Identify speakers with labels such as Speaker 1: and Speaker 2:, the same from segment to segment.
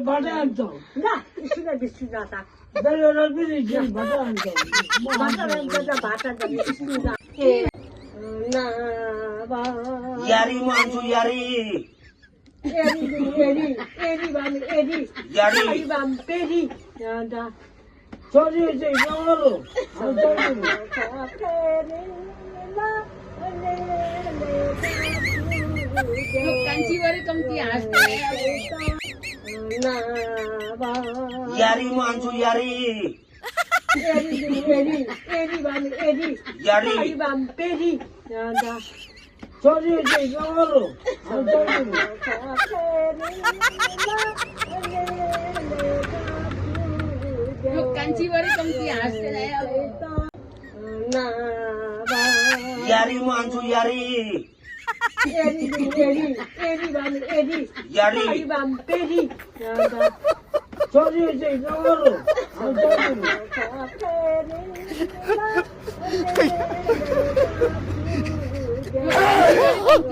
Speaker 1: बाटा आणतो
Speaker 2: ना इकडे दिसली जाता
Speaker 1: दररोज बाटा आणतो
Speaker 3: यारी माणसू यारी
Speaker 1: छोरी गावलो
Speaker 4: लोकांची वर कमती हसते
Speaker 3: यारी माणसू यारी यारी
Speaker 1: छोरी गावलो
Speaker 4: लोकांची वर कमती हसते
Speaker 3: यारी माणसू यारी यारी
Speaker 1: छोरी गावलो
Speaker 4: कमती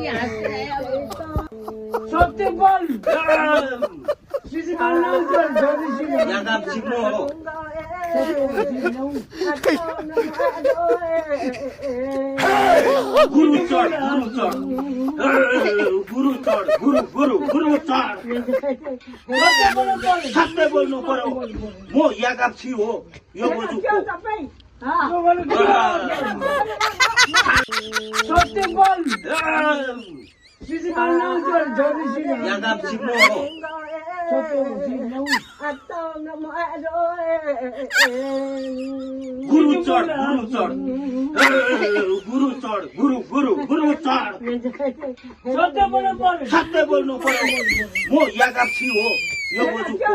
Speaker 4: हसते
Speaker 1: सत्य बोल सिसी मारणार
Speaker 3: यागाप सिमो गुरु चढ गुरु चढ सत्य बोल्नु पर्यो म यागाप छि हो यो बोजुको
Speaker 1: सत्य बोल सिसी मारणार
Speaker 3: यागाप सिमो गुरु चढ गुरु चढ
Speaker 1: सत्य बोल्नु पर्यो
Speaker 3: सत्य बोल्नु पर्यो म यागाप छि हो यो बोजुको